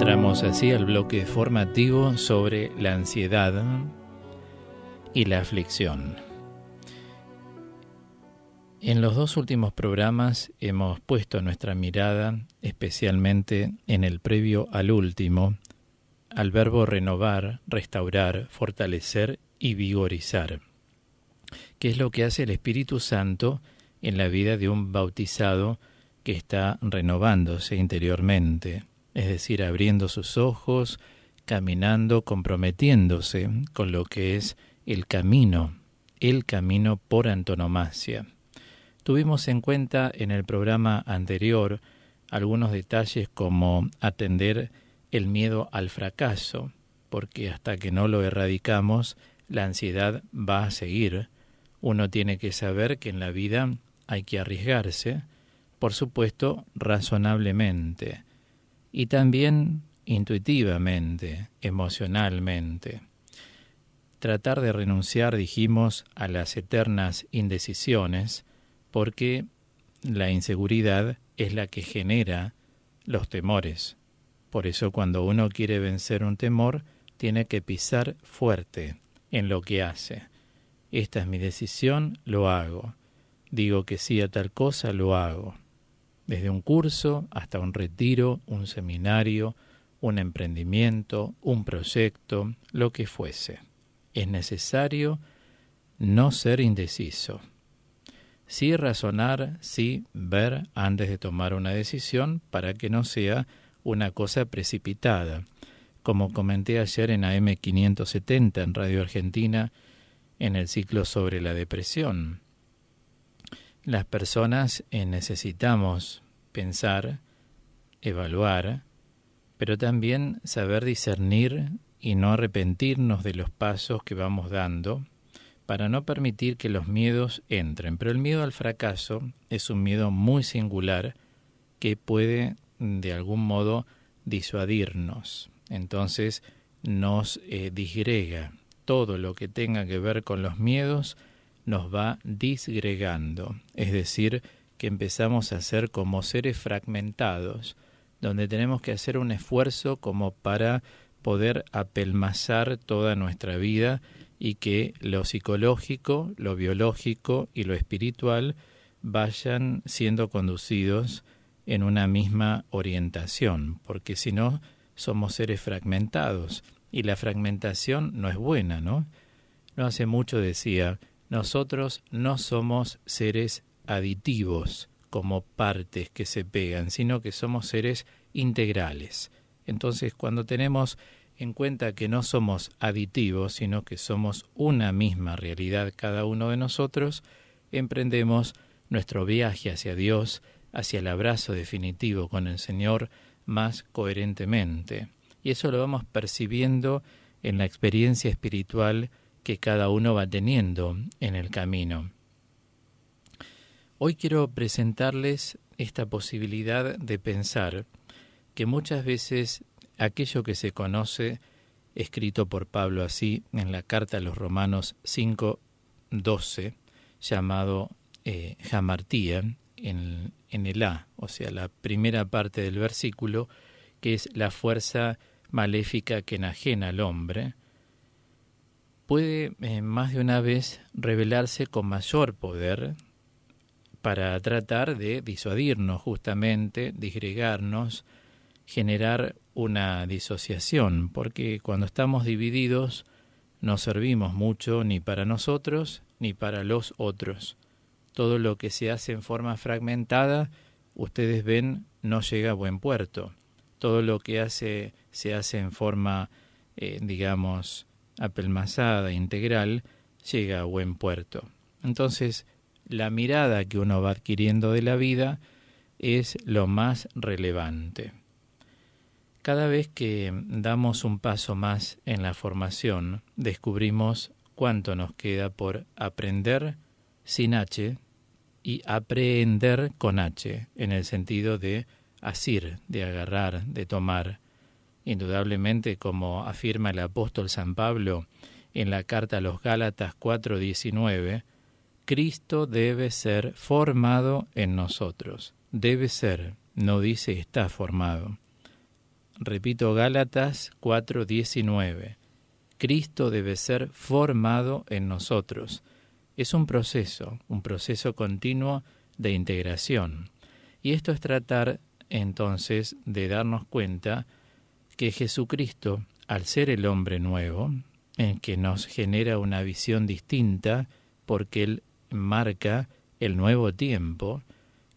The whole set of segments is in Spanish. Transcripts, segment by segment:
Entramos así al bloque formativo sobre la ansiedad y la aflicción. En los dos últimos programas hemos puesto nuestra mirada especialmente en el previo al último, al verbo renovar, restaurar, fortalecer y vigorizar, que es lo que hace el Espíritu Santo en la vida de un bautizado que está renovándose interiormente, es decir, abriendo sus ojos, caminando, comprometiéndose con lo que es el camino por antonomasia. Tuvimos en cuenta en el programa anterior algunos detalles como atender el miedo al fracaso, porque hasta que no lo erradicamos, la ansiedad va a seguir. Uno tiene que saber que en la vida hay que arriesgarse, por supuesto, razonablemente, y también intuitivamente, emocionalmente. Tratar de renunciar, dijimos, a las eternas indecisiones, porque la inseguridad es la que genera los temores. Por eso cuando uno quiere vencer un temor, tiene que pisar fuerte en lo que hace. Esta es mi decisión, lo hago. Digo que sí a tal cosa, lo hago. Desde un curso hasta un retiro, un seminario, un emprendimiento, un proyecto, lo que fuese. Es necesario no ser indeciso. Sí razonar, sí ver antes de tomar una decisión para que no sea una cosa precipitada. Como comenté ayer en AM 570 en Radio Argentina, en el ciclo sobre la depresión. Las personas necesitamos pensar, evaluar, pero también saber discernir y no arrepentirnos de los pasos que vamos dando para no permitir que los miedos entren. Pero el miedo al fracaso es un miedo muy singular que puede de algún modo disuadirnos. Entonces nos disgrega. Todo lo que tenga que ver con los miedos nos va disgregando, es decir, que empezamos a ser como seres fragmentados, donde tenemos que hacer un esfuerzo como para poder apelmazar toda nuestra vida y que lo psicológico, lo biológico y lo espiritual vayan siendo conducidos en una misma orientación, porque si no, somos seres fragmentados, y la fragmentación no es buena, ¿no? No hace mucho decía, nosotros no somos seres aditivos como partes que se pegan, sino que somos seres integrales. Entonces, cuando tenemos en cuenta que no somos aditivos, sino que somos una misma realidad cada uno de nosotros, emprendemos nuestro viaje hacia Dios, hacia el abrazo definitivo con el Señor más coherentemente. Y eso lo vamos percibiendo en la experiencia espiritual que cada uno va teniendo en el camino. Hoy quiero presentarles esta posibilidad de pensar que muchas veces aquello que se conoce, escrito por Pablo así en la carta a los Romanos 5:12, llamado jamartía, en el A, o sea, la primera parte del versículo, que es la fuerza maléfica que enajena al hombre, puede más de una vez revelarse con mayor poder para tratar de disuadirnos justamente, disgregarnos, generar una disociación, porque cuando estamos divididos no servimos mucho ni para nosotros ni para los otros. Todo lo que se hace en forma fragmentada, ustedes ven, no llega a buen puerto. Todo lo que se hace en forma, apelmazada, integral, llega a buen puerto. Entonces, la mirada que uno va adquiriendo de la vida es lo más relevante. Cada vez que damos un paso más en la formación, descubrimos cuánto nos queda por aprender sin H y aprehender con H, en el sentido de asir, de agarrar, de tomar. Indudablemente, como afirma el apóstol San Pablo en la carta a los Gálatas 4:19, Cristo debe ser formado en nosotros. Debe ser, no dice está formado. Repito, Gálatas 4:19. Cristo debe ser formado en nosotros. Es un proceso continuo de integración. Y esto es tratar entonces de darnos cuenta que Jesucristo, al ser el hombre nuevo, en que nos genera una visión distinta, porque Él marca el nuevo tiempo,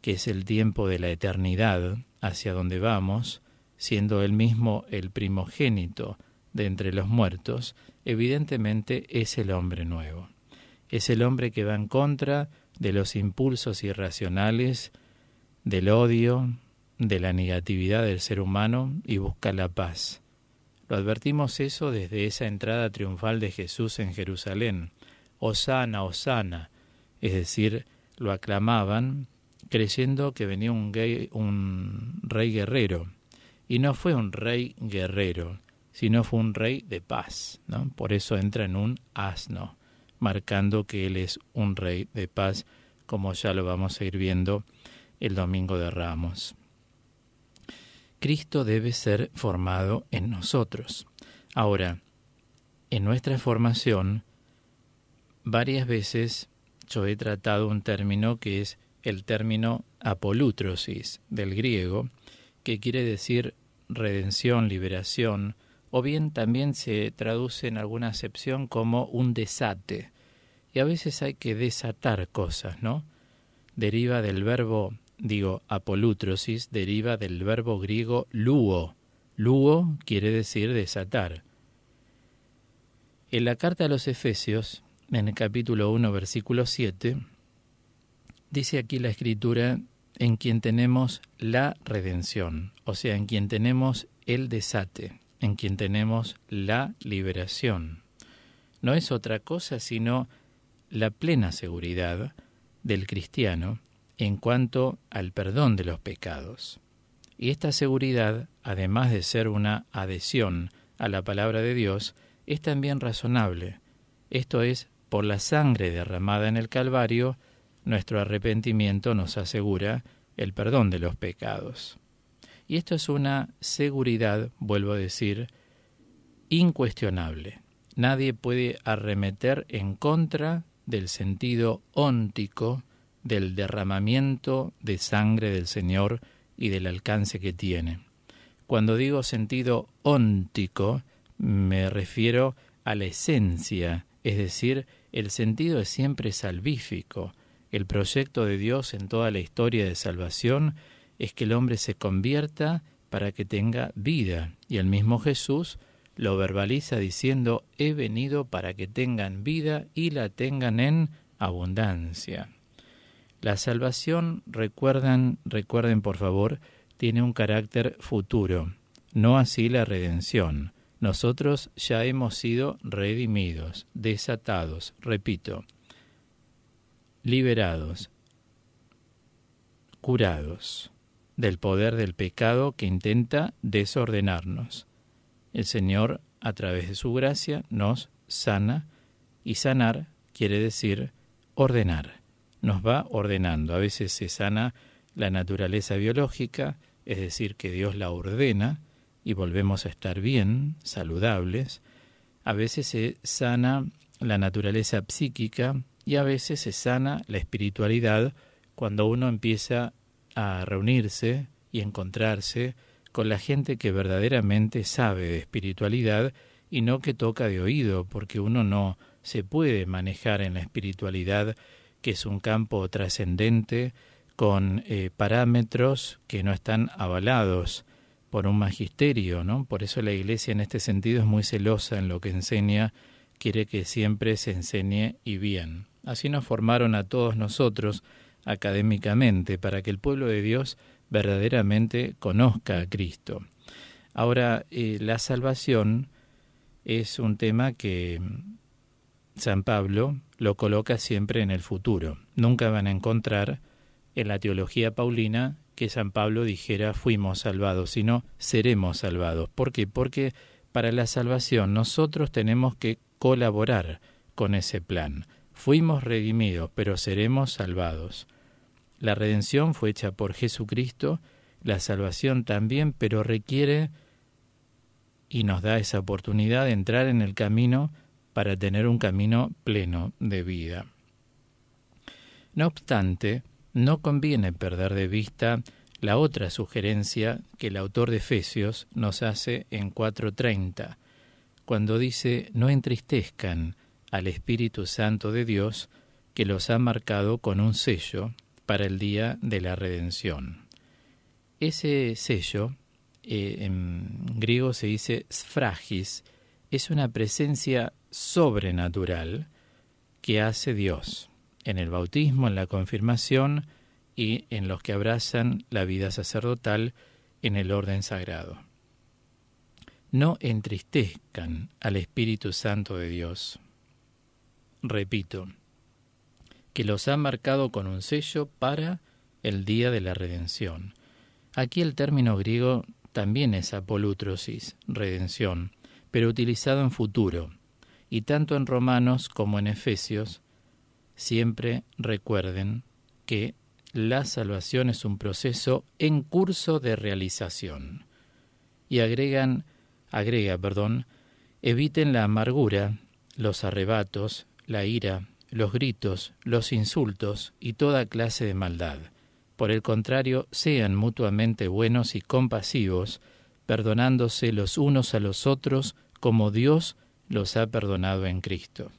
que es el tiempo de la eternidad, hacia donde vamos, siendo Él mismo el primogénito de entre los muertos, evidentemente es el hombre nuevo. Es el hombre que va en contra de los impulsos irracionales, del odio, de la negatividad del ser humano y busca la paz. Lo advertimos eso desde esa entrada triunfal de Jesús en Jerusalén. Hosana, Hosana, es decir, lo aclamaban creyendo que venía un rey guerrero. Y no fue un rey guerrero, sino fue un rey de paz, ¿no? Por eso entra en un asno, marcando que Él es un rey de paz, como ya lo vamos a ir viendo el Domingo de Ramos. Cristo debe ser formado en nosotros. Ahora, en nuestra formación, varias veces yo he tratado un término que es el término apolútrosis, del griego, que quiere decir redención, liberación, o bien también se traduce en alguna acepción como un desate. Y a veces hay que desatar cosas, ¿no? Deriva del verbo, apolútrosis, deriva del verbo griego luo. Luo quiere decir desatar. En la carta a los Efesios, en el capítulo 1, versículo 7, dice aquí la Escritura, en quien tenemos la redención, o sea, en quien tenemos el desate, en quien tenemos la liberación. No es otra cosa sino la plena seguridad del cristiano en cuanto al perdón de los pecados. Y esta seguridad, además de ser una adhesión a la palabra de Dios, es también razonable. Esto es, por la sangre derramada en el Calvario, nuestro arrepentimiento nos asegura el perdón de los pecados. Y esto es una seguridad, vuelvo a decir, incuestionable. Nadie puede arremeter en contra del sentido óntico del derramamiento de sangre del Señor y del alcance que tiene. Cuando digo sentido óntico, me refiero a la esencia, es decir, el sentido es siempre salvífico. El proyecto de Dios en toda la historia de salvación es que el hombre se convierta para que tenga vida. Y el mismo Jesús lo verbaliza diciendo, he venido para que tengan vida y la tengan en abundancia. La salvación, recuerden por favor, tiene un carácter futuro, no así la redención. Nosotros ya hemos sido redimidos, desatados, repito, liberados, curados del poder del pecado que intenta desordenarnos. El Señor, a través de su gracia, nos sana, y sanar quiere decir ordenar. Nos va ordenando. A veces se sana la naturaleza biológica, es decir, que Dios la ordena y volvemos a estar bien, saludables. A veces se sana la naturaleza psíquica y a veces se sana la espiritualidad cuando uno empieza a reunirse y encontrarse con la gente que verdaderamente sabe de espiritualidad y no que toca de oído, porque uno no se puede manejar en la espiritualidad, que es un campo trascendente con parámetros que no están avalados por un magisterio, ¿no? Por eso la Iglesia en este sentido es muy celosa en lo que enseña, quiere que siempre se enseñe y bien. Así nos formaron a todos nosotros académicamente para que el pueblo de Dios verdaderamente conozca a Cristo. Ahora, la salvación es un tema que San Pablo lo coloca siempre en el futuro. Nunca van a encontrar en la teología paulina que San Pablo dijera fuimos salvados, sino seremos salvados. ¿Por qué? Porque para la salvación nosotros tenemos que colaborar con ese plan. Fuimos redimidos, pero seremos salvados. La redención fue hecha por Jesucristo, la salvación también, pero requiere y nos da esa oportunidad de entrar en el camino para tener un camino pleno de vida. No obstante, no conviene perder de vista la otra sugerencia que el autor de Efesios nos hace en 4:30, cuando dice: no entristezcan al Espíritu Santo de Dios, que los ha marcado con un sello para el día de la redención. Ese sello, en griego se dice sfragis, es una presencia sobrenatural que hace Dios en el bautismo, en la confirmación y en los que abrazan la vida sacerdotal en el orden sagrado. No entristezcan al Espíritu Santo de Dios. Repito, que los ha marcado con un sello para el día de la redención. Aquí el término griego también es apolutrosis, redención, pero utilizado en futuro, y tanto en Romanos como en Efesios, siempre recuerden que la salvación es un proceso en curso de realización. Y agrega, eviten la amargura, los arrebatos, la ira, los gritos, los insultos y toda clase de maldad. Por el contrario, sean mutuamente buenos y compasivos, perdonándose los unos a los otros como Dios los ha perdonado en Cristo.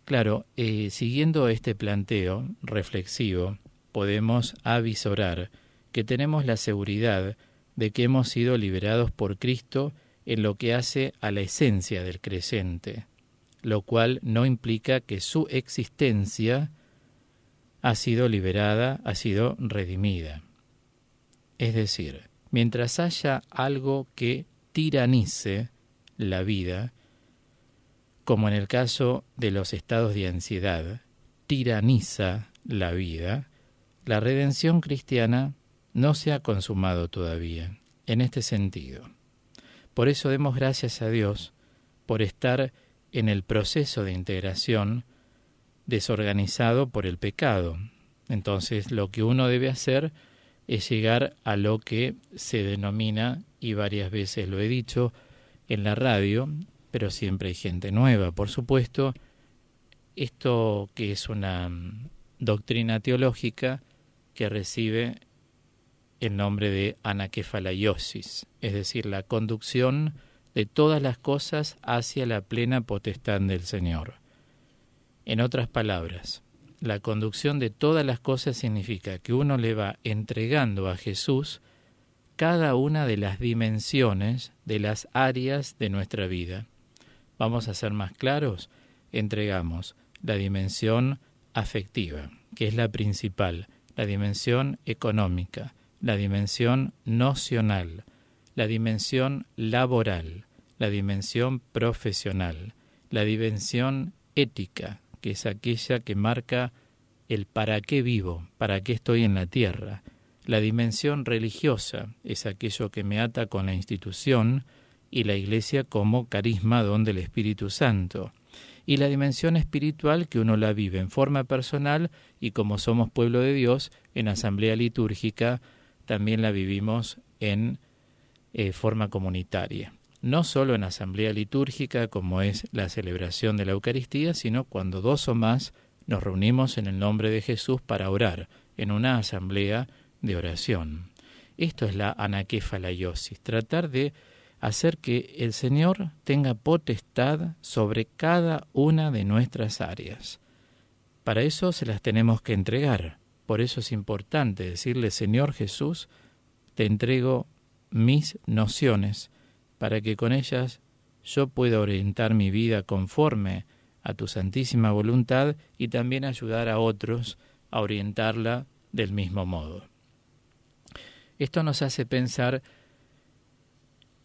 Claro, siguiendo este planteo reflexivo, podemos avisorar que tenemos la seguridad de que hemos sido liberados por Cristo en lo que hace a la esencia del creyente, lo cual no implica que su existencia ha sido liberada, ha sido redimida. Es decir, mientras haya algo que tiranice la vida, como en el caso de los estados de ansiedad, tiraniza la vida, la redención cristiana no se ha consumado todavía, en este sentido. Por eso demos gracias a Dios por estar en el proceso de integración desorganizado por el pecado. Entonces, lo que uno debe hacer es llegar a lo que se denomina, y varias veces lo he dicho en la radio, pero siempre hay gente nueva, por supuesto, esto que es una doctrina teológica que recibe el nombre de anakefalaiosis, es decir, la conducción de todas las cosas hacia la plena potestad del Señor. En otras palabras, la conducción de todas las cosas significa que uno le va entregando a Jesús cada una de las dimensiones de las áreas de nuestra vida. Vamos a ser más claros, entregamos la dimensión afectiva, que es la principal, la dimensión económica, la dimensión nocional, la dimensión laboral, la dimensión profesional, la dimensión ética, que es aquella que marca el para qué vivo, para qué estoy en la tierra. La dimensión religiosa es aquello que me ata con la institución y la Iglesia como carisma don del Espíritu Santo. Y la dimensión espiritual que uno la vive en forma personal y como somos pueblo de Dios, en asamblea litúrgica, también la vivimos en forma comunitaria. No solo en asamblea litúrgica, como es la celebración de la Eucaristía, sino cuando dos o más nos reunimos en el nombre de Jesús para orar, en una asamblea de oración. Esto es la anakefalaiosis, tratar de hacer que el Señor tenga potestad sobre cada una de nuestras áreas. Para eso se las tenemos que entregar. Por eso es importante decirle: Señor Jesús, te entrego mis nociones, para que con ellas yo pueda orientar mi vida conforme a tu santísima voluntad y también ayudar a otros a orientarla del mismo modo. Esto nos hace pensar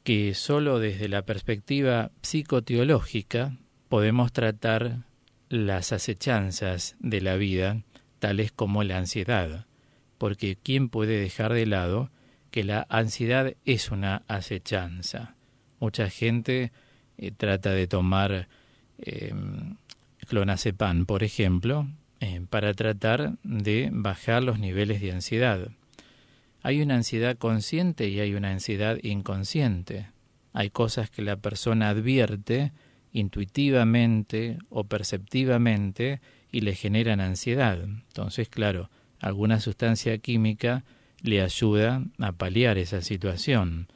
que solo desde la perspectiva psicoteológica podemos tratar las acechanzas de la vida, tales como la ansiedad, porque ¿quién puede dejar de lado que la ansiedad es una acechanza? Mucha gente trata de tomar clonazepam, por ejemplo, para tratar de bajar los niveles de ansiedad. Hay una ansiedad consciente y hay una ansiedad inconsciente. Hay cosas que la persona advierte intuitivamente o perceptivamente y le generan ansiedad. Entonces, claro, alguna sustancia química le ayuda a paliar esa situación.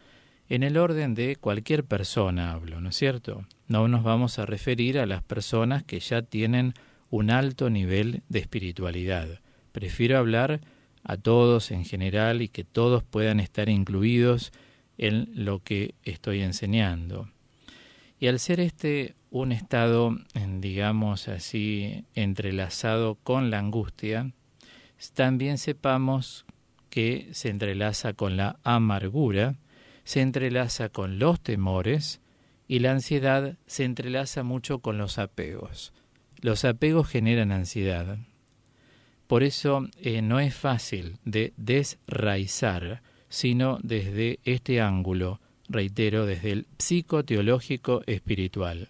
En el orden de cualquier persona hablo, ¿no es cierto? No nos vamos a referir a las personas que ya tienen un alto nivel de espiritualidad. Prefiero hablar a todos en general y que todos puedan estar incluidos en lo que estoy enseñando. Y al ser un estado, digamos así, entrelazado con la angustia, también sepamos que se entrelaza con la amargura, se entrelaza con los temores y la ansiedad se entrelaza mucho con los apegos. Los apegos generan ansiedad. Por eso no es fácil de desraizar, sino desde este ángulo, reitero, desde el psicoteológico espiritual.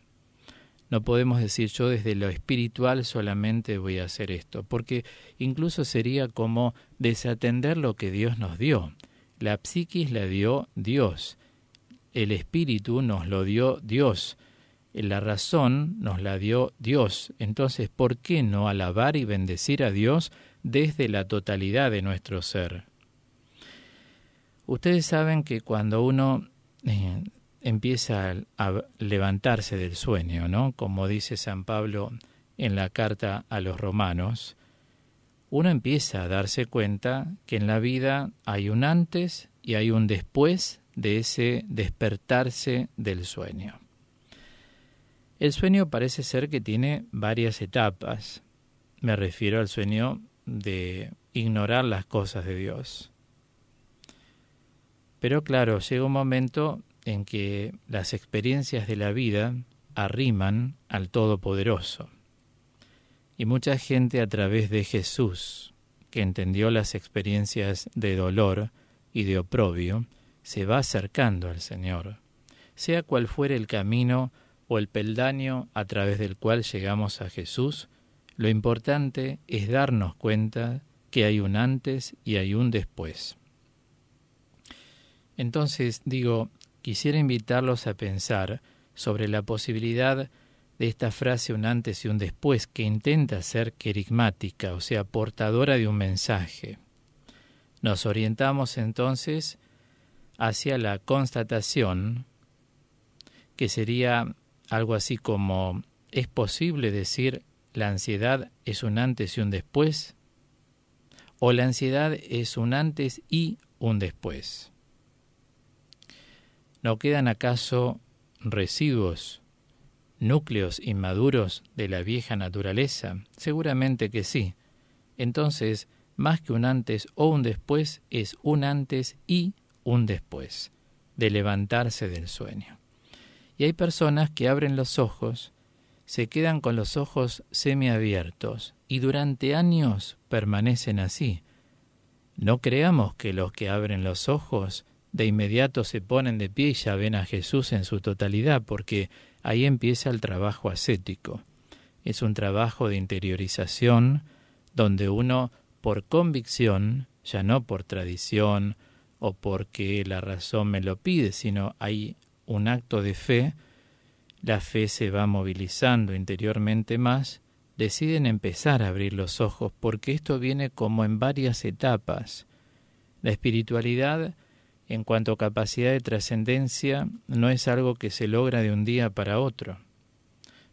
No podemos decir yo desde lo espiritual solamente voy a hacer esto, porque incluso sería como desatender lo que Dios nos dio. La psiquis la dio Dios, el espíritu nos lo dio Dios, la razón nos la dio Dios. Entonces, ¿por qué no alabar y bendecir a Dios desde la totalidad de nuestro ser? Ustedes saben que cuando uno empieza a levantarse del sueño, ¿no? Como dice San Pablo en la carta a los romanos, uno empieza a darse cuenta que en la vida hay un antes y hay un después de ese despertarse del sueño. El sueño parece ser que tiene varias etapas. Me refiero al sueño de ignorar las cosas de Dios. Pero claro, llega un momento en que las experiencias de la vida arriman al Todopoderoso. Y mucha gente a través de Jesús, que entendió las experiencias de dolor y de oprobio, se va acercando al Señor. Sea cual fuere el camino o el peldaño a través del cual llegamos a Jesús, lo importante es darnos cuenta que hay un antes y hay un después. Entonces, quisiera invitarlos a pensar sobre la posibilidad de esta frase un antes y un después que intenta ser querigmática, o sea, portadora de un mensaje. Nos orientamos entonces hacia la constatación, que sería algo así como, ¿es posible decir la ansiedad es un antes y un después? ¿O la ansiedad es un antes y un después? ¿No quedan acaso residuos, núcleos inmaduros de la vieja naturaleza? Seguramente que sí. Entonces, más que un antes o un después, es un antes y un después de levantarse del sueño. Y hay personas que abren los ojos, se quedan con los ojos semiabiertos y durante años permanecen así. No creamos que los que abren los ojos de inmediato se ponen de pie y ya ven a Jesús en su totalidad, porque ahí empieza el trabajo ascético. Es un trabajo de interiorización donde uno, por convicción, ya no por tradición o porque la razón me lo pide, sino hay un acto de fe, la fe se va movilizando interiormente más, deciden empezar a abrir los ojos, porque esto viene como en varias etapas. La espiritualidad, en cuanto a capacidad de trascendencia, no es algo que se logra de un día para otro.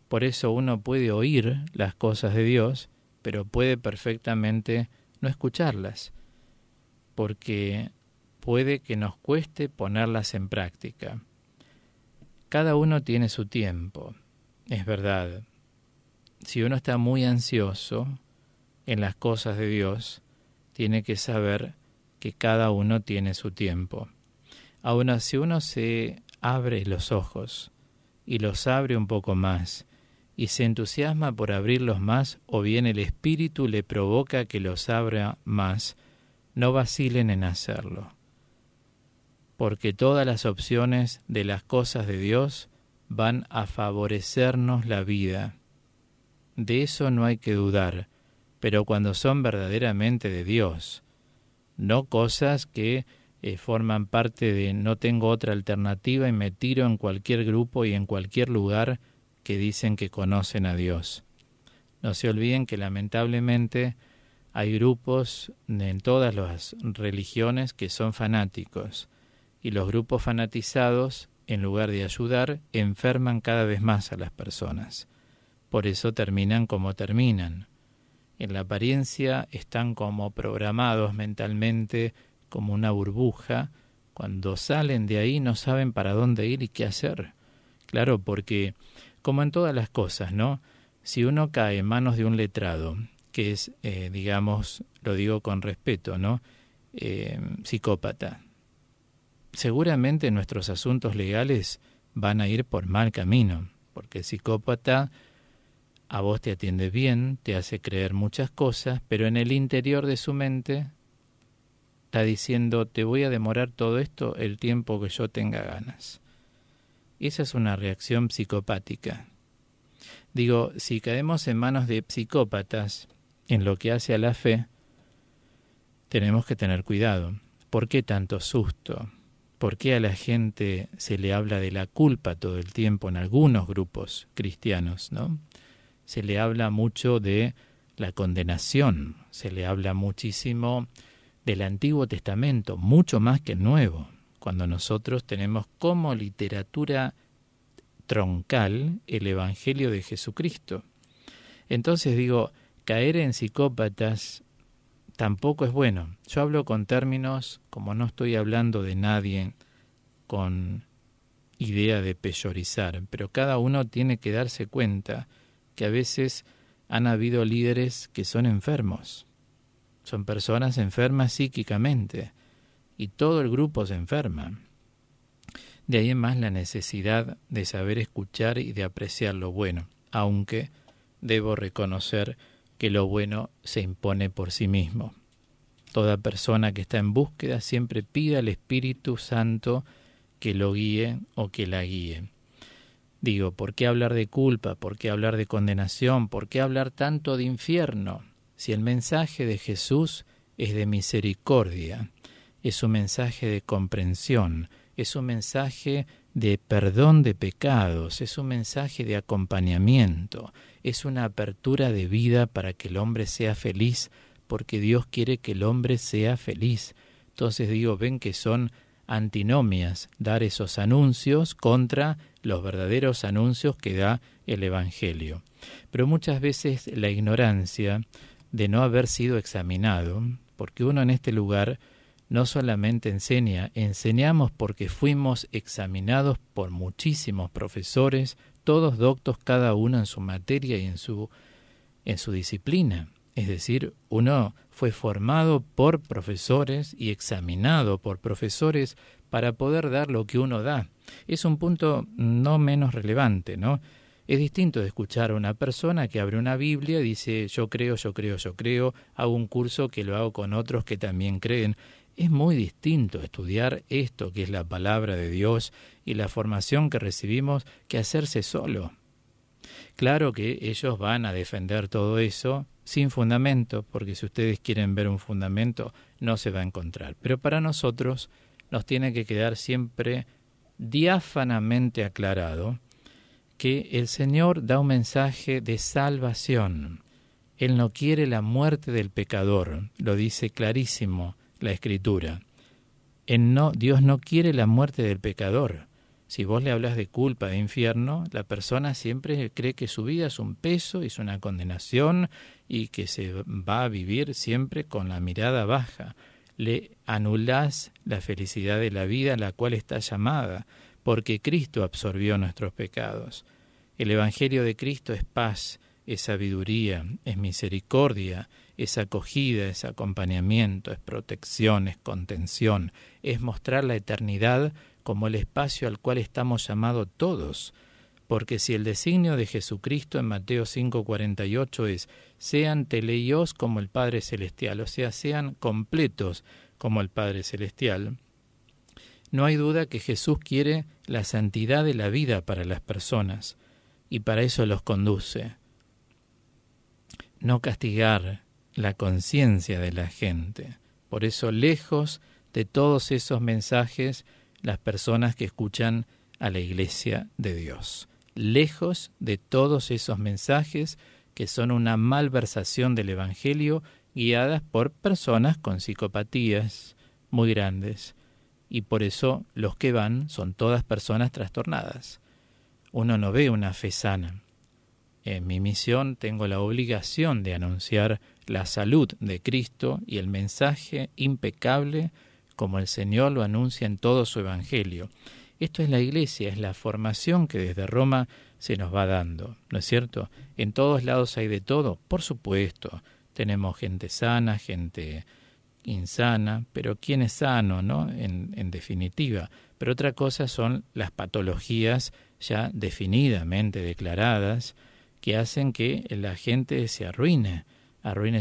Por eso uno puede oír las cosas de Dios, pero puede perfectamente no escucharlas, porque puede que nos cueste ponerlas en práctica. Cada uno tiene su tiempo, es verdad. Si uno está muy ansioso en las cosas de Dios, tiene que saber que cada uno tiene su tiempo. Ahora, si uno se abre los ojos y los abre un poco más y se entusiasma por abrirlos más, o bien el Espíritu le provoca que los abra más, no vacilen en hacerlo, porque todas las opciones de las cosas de Dios van a favorecernos la vida. De eso no hay que dudar, pero cuando son verdaderamente de Dios, no cosas que forman parte de no tengo otra alternativa y me tiro en cualquier grupo y en cualquier lugar que dicen que conocen a Dios. No se olviden que lamentablemente hay grupos en todas las religiones que son fanáticos, y los grupos fanatizados, en lugar de ayudar, enferman cada vez más a las personas. Por eso terminan como terminan. En la apariencia están como programados mentalmente, como una burbuja. Cuando salen de ahí no saben para dónde ir y qué hacer. Claro, porque como en todas las cosas, ¿no? Si uno cae en manos de un letrado, que es, digamos, lo digo con respeto, ¿no? Psicópata, seguramente nuestros asuntos legales van a ir por mal camino, porque el psicópata a vos te atiende bien, te hace creer muchas cosas, pero en el interior de su mente está diciendo, te voy a demorar todo esto el tiempo que yo tenga ganas. Esa es una reacción psicopática. Digo, si caemos en manos de psicópatas en lo que hace a la fe, tenemos que tener cuidado. ¿Por qué tanto susto? ¿Por qué a la gente se le habla de la culpa todo el tiempo en algunos grupos cristianos, ¿no? Se le habla mucho de la condenación, se le habla muchísimo del Antiguo Testamento, mucho más que el Nuevo, cuando nosotros tenemos como literatura troncal el Evangelio de Jesucristo. Entonces digo, caer en psicópatas tampoco es bueno. Yo hablo con términos, como no estoy hablando de nadie con idea de peyorizar, pero cada uno tiene que darse cuenta que a veces han habido líderes que son enfermos. Son personas enfermas psíquicamente y todo el grupo se enferma. De ahí en más la necesidad de saber escuchar y de apreciar lo bueno, aunque debo reconocer que lo bueno se impone por sí mismo. Toda persona que está en búsqueda siempre pide al Espíritu Santo que lo guíe o que la guíe. Digo, ¿por qué hablar de culpa? ¿Por qué hablar de condenación? ¿Por qué hablar tanto de infierno? Si el mensaje de Jesús es de misericordia, es un mensaje de comprensión, es un mensaje de perdón de pecados, es un mensaje de acompañamiento, es una apertura de vida para que el hombre sea feliz, porque Dios quiere que el hombre sea feliz. Entonces digo, ven que son antinomias dar esos anuncios contra los verdaderos anuncios que da el Evangelio. Pero muchas veces la ignorancia de no haber sido examinado, porque uno en este lugar no solamente enseñamos porque fuimos examinados por muchísimos profesores, todos doctos cada uno en su materia y en su disciplina. Es decir, uno fue formado por profesores y examinado por profesores para poder dar lo que uno da. Es un punto no menos relevante, ¿no? Es distinto de escuchar a una persona que abre una Biblia y dice yo creo, hago un curso que lo hago con otros que también creen. Es muy distinto estudiar esto que es la palabra de Dios y la formación que recibimos que hacerse solo. Claro que ellos van a defender todo eso sin fundamento, porque si ustedes quieren ver un fundamento no se va a encontrar. Pero para nosotros nos tiene que quedar siempre diáfanamente aclarado que el Señor da un mensaje de salvación. Él no quiere la muerte del pecador, lo dice clarísimo la Escritura. Dios no quiere la muerte del pecador. Si vos le hablas de culpa, de infierno, la persona siempre cree que su vida es un peso, es una condenación y que se va a vivir siempre con la mirada baja. Le anulás la felicidad de la vida a la cual está llamada, porque Cristo absorbió nuestros pecados. El Evangelio de Cristo es paz, es sabiduría, es misericordia, es acogida, es acompañamiento, es protección, es contención, es mostrar la eternidad como el espacio al cual estamos llamados todos, porque si el designio de Jesucristo en Mateo 5:48 es sean teleios como el Padre Celestial, o sea, sean completos como el Padre Celestial, no hay duda que Jesús quiere la santidad de la vida para las personas, y para eso los conduce. No castigar la conciencia de la gente. Por eso, lejos de todos esos mensajes las personas que escuchan a la Iglesia de Dios. Lejos de todos esos mensajes que son una malversación del Evangelio guiadas por personas con psicopatías muy grandes. Y por eso los que van son todas personas trastornadas. Uno no ve una fe sana. En mi misión tengo la obligación de anunciar la salud de Cristo y el mensaje impecable como el Señor lo anuncia en todo su Evangelio. Esto es la Iglesia, es la formación que desde Roma se nos va dando, ¿no es cierto? En todos lados hay de todo, por supuesto. Tenemos gente sana, gente insana, pero ¿quién es sano, no? En definitiva. Pero otra cosa son las patologías ya definidamente declaradas que hacen que la gente se arruine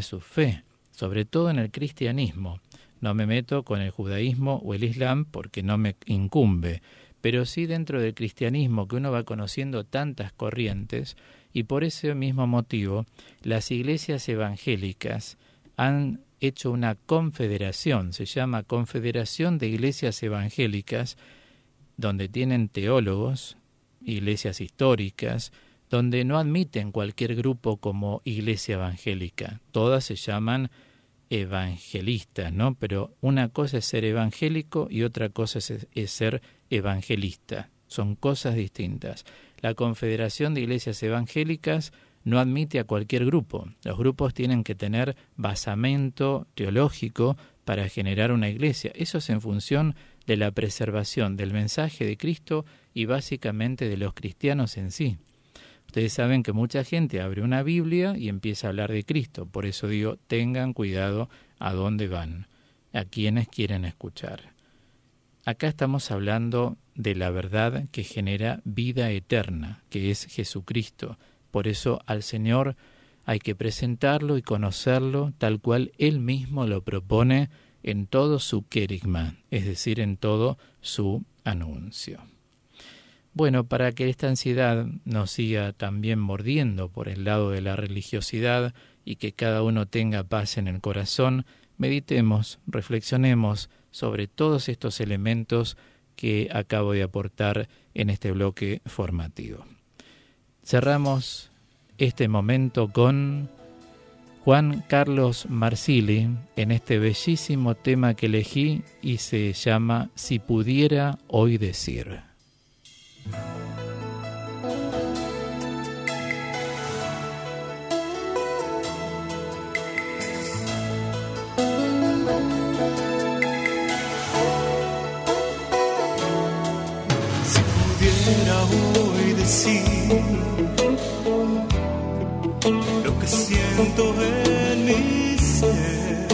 su fe, sobre todo en el cristianismo. No me meto con el judaísmo o el islam porque no me incumbe, pero sí dentro del cristianismo, que uno va conociendo tantas corrientes, y por ese mismo motivo las iglesias evangélicas han hecho una confederación, se llama Confederación de Iglesias Evangélicas, donde tienen teólogos, iglesias históricas, donde no admiten cualquier grupo como iglesia evangélica. Todas se llaman evangelistas, ¿no? Pero una cosa es ser evangélico y otra cosa es ser evangelista. Son cosas distintas. La Confederación de Iglesias Evangélicas no admite a cualquier grupo. Los grupos tienen que tener basamento teológico para generar una iglesia. Eso es en función de la preservación del mensaje de Cristo y básicamente de los cristianos en sí. Ustedes saben que mucha gente abre una Biblia y empieza a hablar de Cristo. Por eso digo, tengan cuidado a dónde van, a quienes quieren escuchar. Acá estamos hablando de la verdad que genera vida eterna, que es Jesucristo. Por eso al Señor hay que presentarlo y conocerlo tal cual Él mismo lo propone en todo su querigma, es decir, en todo su anuncio. Bueno, para que esta ansiedad nos siga también mordiendo por el lado de la religiosidad y que cada uno tenga paz en el corazón, meditemos, reflexionemos sobre todos estos elementos que acabo de aportar en este bloque formativo. Cerramos este momento con Juan Carlos Marsili en este bellísimo tema que elegí y se llama Si pudiera hoy decir. Si pudiera hoy decir lo que siento en mi ser,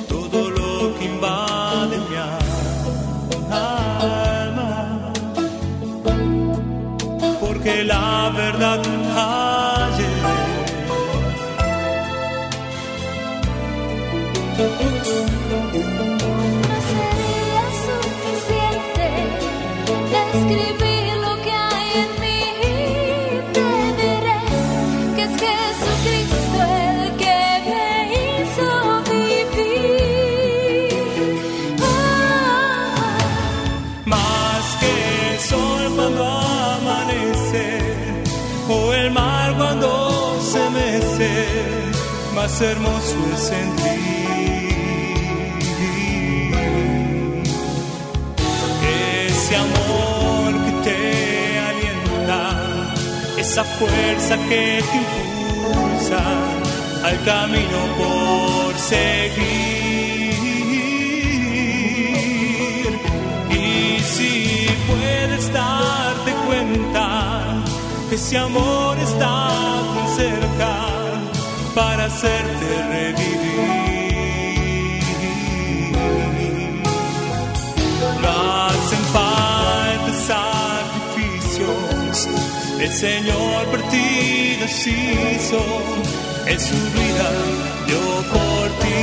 todo lo que invade mi alma, porque la verdad ayer no sería suficiente describir lo que hay en mí. Te diré que es Jesucristo el que me hizo vivir. Más que el sol cuando amanece o el mar cuando se mece, más hermoso es sentir ese amor que te alienta, esa fuerza que te impulsa al camino por seguir. Y si puedes darte cuenta que ese amor está tan cerca para hacerte revivir, no hacen falta sacrificios, el Señor por ti los hizo, en su vida dio por ti.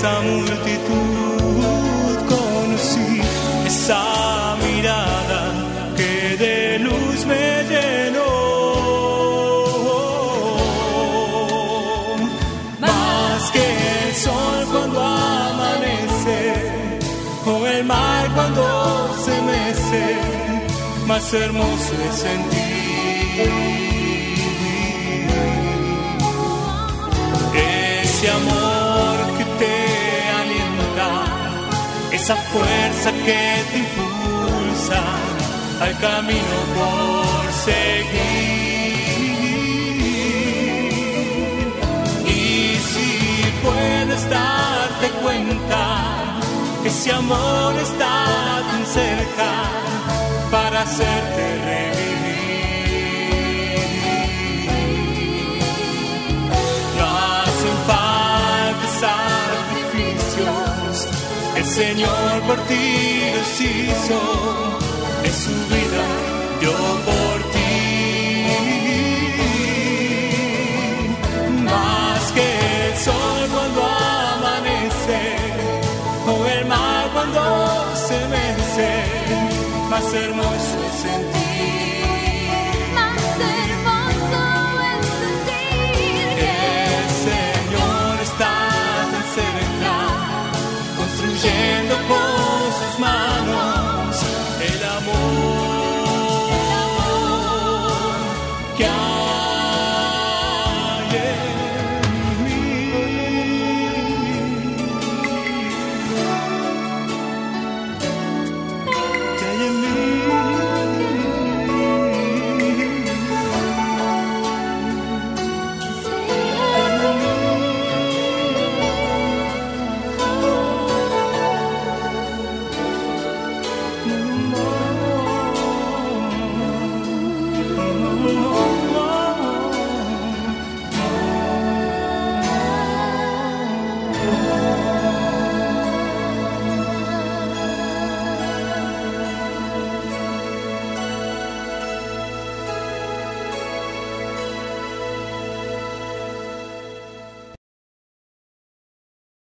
esa multitud conocí, esa mirada que de luz me llenó. Más que el sol cuando amanece, o el mar cuando se mece, más hermoso es sentir ese amor que te alienta, esa fuerza que te impulsa al camino por seguir. Y si puedes darte cuenta, ese amor está tan cerca para hacerte revivir. No hacen falta sacrificios, el Señor por ti los hizo, en su vida dio por ti. Más que el sol cuando amanece, o el mar cuando se mece, más hermoso